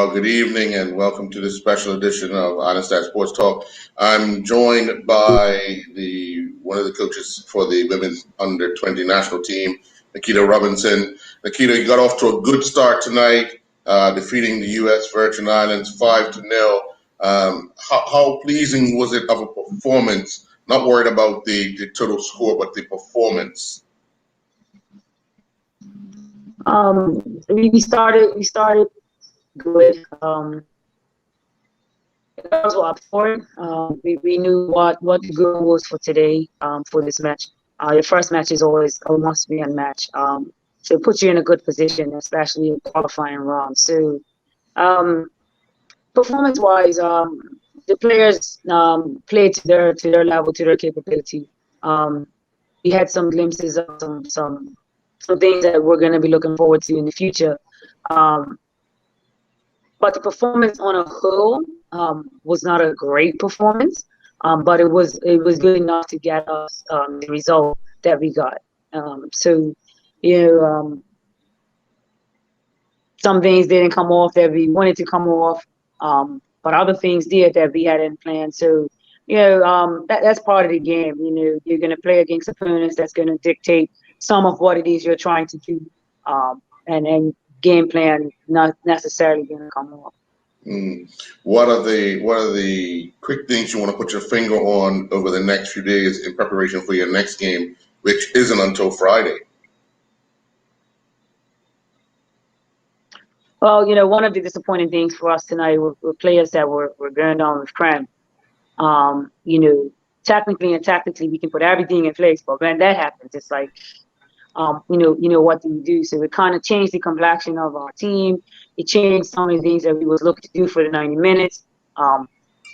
Well, good evening and welcome to this special edition of Honest at Sports Talk. I'm joined by one of the coaches for the women's under 20 national team, Nikita Robinson. Nikita, you got off to a good start tonight, defeating the U.S. Virgin Islands 5-0. How pleasing was it of a performance? Not worried about the total score, but the performance. We started good. That was up for it. We knew what the goal was for today, for this match. Your first match is always a must-win match. So it puts you in a good position, especially in qualifying round. So performance-wise, the players played to their level, to their capability. We had some glimpses of some things that we're going to be looking forward to in the future. But the performance on a whole was not a great performance, but it was good enough to get us the result that we got. So, some things didn't come off that we wanted to come off, but other things did that we hadn't planned. So, that's part of the game. You're going to play against opponents that's going to dictate some of what it is you're trying to do, and game plan not necessarily going to come off. What are the quick things you want to put your finger on over the next few days in preparation for your next game, which isn't until Friday? Well, one of the disappointing things for us tonight were players that were going down with cramp. Technically and tactically, we can put everything in place, but when that happens, it's like, what do you do? So it kind of changed the complexion of our team. It changed some of the things that we was looking to do for the 90 minutes.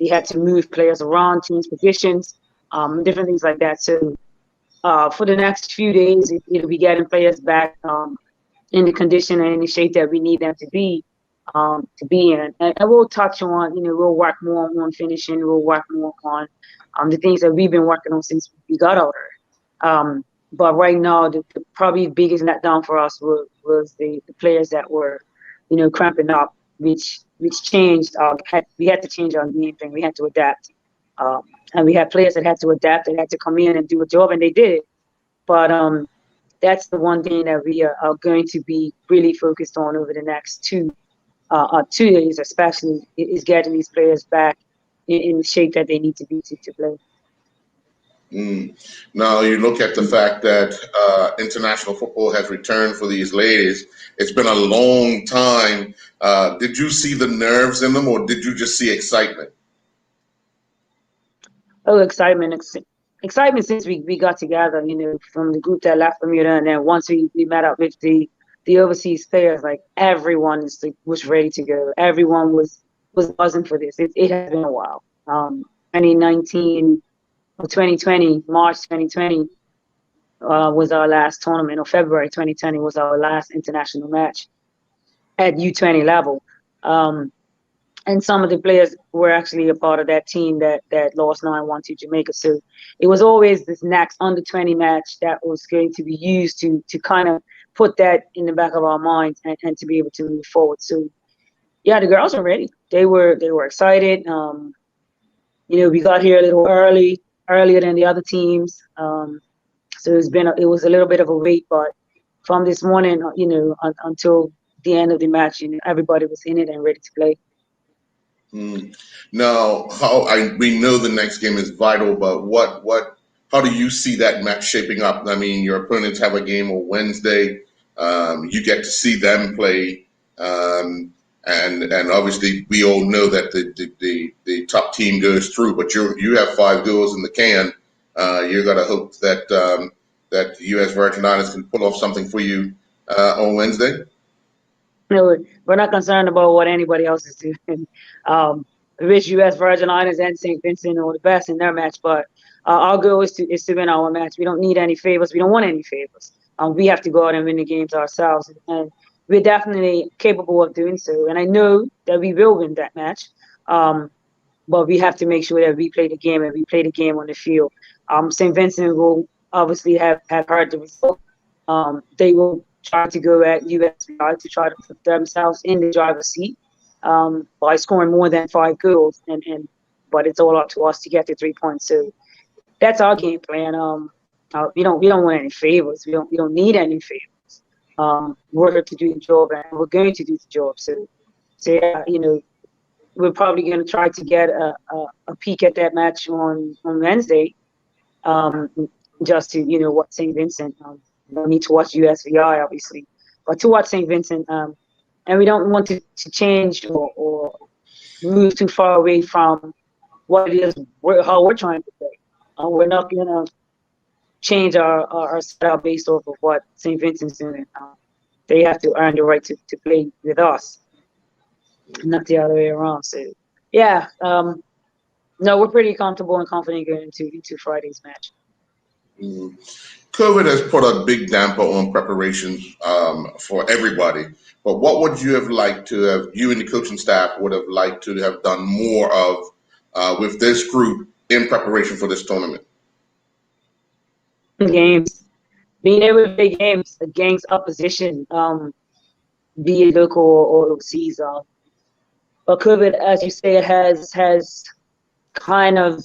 We had to move players around, change positions, different things like that. So for the next few days, it'll be getting players back in the condition and in the shape that we need them to be in. And we'll touch on, we'll work more on finishing. We'll work more on the things that we've been working on since we got out there. But right now, the probably biggest letdown for us was the players that were, cramping up, which changed. We had to change our game plan. We had to adapt, and we had players that had to adapt. They had to come in and do a job, and they did it. But that's the one thing that we are going to be really focused on over the next 2 days, especially, is getting these players back in the shape that they need to be to play. Now you look at the fact that international football has returned for these ladies. It's been a long time. Did you see the nerves in them, or did you just see excitement? Oh, excitement since we got together, from the group that left Bermuda, and then once we met up with the overseas players, like everyone was ready to go. Everyone was buzzing for this. It has been a while. 2020, March 2020 was our last tournament, or February 2020 was our last international match at U20 level. And some of the players were actually a part of that team that lost 9-1 to Jamaica. So it was always this next under 20 match that was going to be used to kind of put that in the back of our minds and to be able to move forward. So yeah, the girls were ready. They were excited. We got here a little earlier than the other teams. So it was a little bit of a wait, but from this morning, until the end of the match, everybody was in it and ready to play. Now, we know the next game is vital, but how do you see that match shaping up? I mean, your opponents have a game on Wednesday. You get to see them play, and obviously we all know that the top team goes through. But you have 5 goals in the can. You're gonna hope that the U.S. Virgin Islands can pull off something for you on Wednesday. No, we're not concerned about what anybody else is doing. We wish U.S. Virgin Islands and St. Vincent all the best in their match, but our goal is to win our match. We don't need any favors. We don't want any favors. We have to go out and win the games ourselves, and we're definitely capable of doing so. And I know that we will win that match, but we have to make sure that we play the game and we play the game on the field. St. Vincent will obviously have heard the result. They will try to go at USVI to try to put themselves in the driver's seat. by scoring more than 5 goals, but it's all up to us to get the 3 points. So that's our game plan. We don't want any favors. We don't need any favors. We're here to do the job, and we're going to do the job. So yeah, we're probably going to try to get a peek at that match on Wednesday, um, just to watch St. Vincent. We don't need to watch USVI obviously, but to watch St. Vincent. And we don't want to change or move too far away from what it is, how we're trying to play. We're not going to change our setup based off of what St. Vincent's doing. They have to earn the right to play with us, not the other way around. So, yeah, no, we're pretty comfortable and confident going into Friday's match. Mm. COVID has put a big damper on preparations for everybody. But what would you have liked to have, you and the coaching staff would have liked to have done more of with this group in preparation for this tournament? Games, being able to play games against opposition, be it local or overseas. But COVID, as you say, has kind of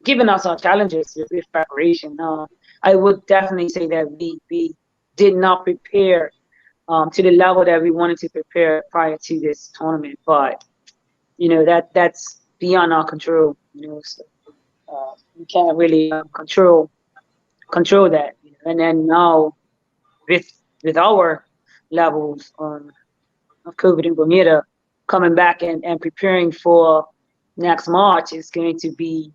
given us our challenges with preparation. I would definitely say that we did not prepare to the level that we wanted to prepare prior to this tournament. But that's beyond our control. So, we can't really control that. And then now with our levels of COVID in Bermuda coming back and preparing for next March is going to be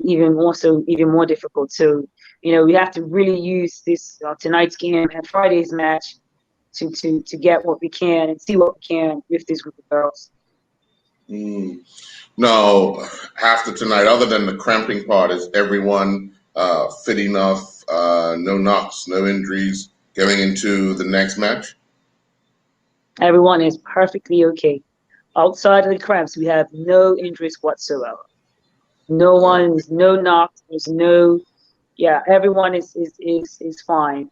even more difficult. So we have to really use this tonight's game and Friday's match to get what we can and see what we can with this group of girls. Now, after tonight, other than the cramping part, is everyone fit enough? No knocks, no injuries going into the next match? Everyone is perfectly okay. Outside of the cramps, we have no injuries whatsoever. No knocks. There's everyone is fine.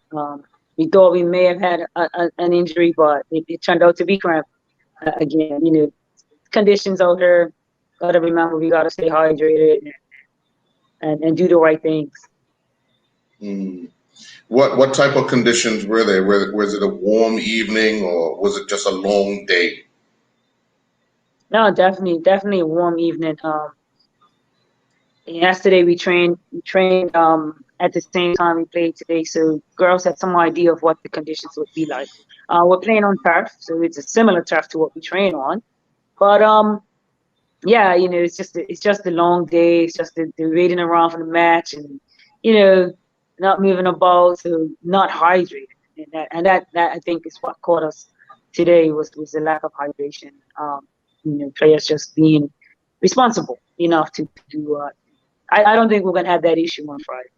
We thought we may have had an injury, but it turned out to be cramp. Again, conditions out there. Gotta remember we gotta stay hydrated and do the right things. What type of conditions were they? Was it a warm evening or was it just a long day? No, definitely a warm evening. Yesterday we trained at the same time we played today, so girls had some idea of what the conditions would be like. We're playing on turf, so it's a similar turf to what we train on. But yeah, it's just a long day. It's just the waiting around for the match and not moving about, so not hydrated. And that I think is what caught us today was the lack of hydration. Players just being responsible enough to do. I don't think we're gonna have that issue on Friday.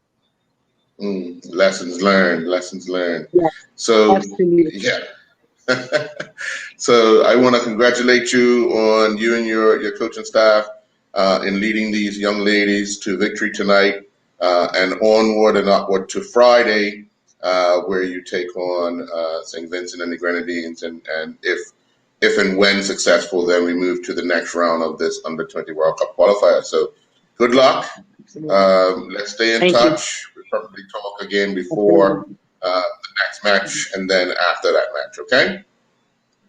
Lessons learned. Yeah, So absolutely. yeah. So I want to congratulate you on you and your coaching staff in leading these young ladies to victory tonight and onward and upward to Friday, where you take on St. Vincent and the Grenadines, and if and when successful, then we move to the next round of this Under-20 World Cup qualifier. So good luck. Let's stay in touch. We'll probably talk again before the next match and then after that match, okay?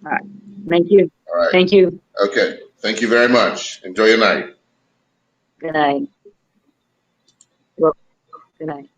All right. Thank you. All right. Thank you. Okay. Thank you very much. Enjoy your night. Good night. Well, good night.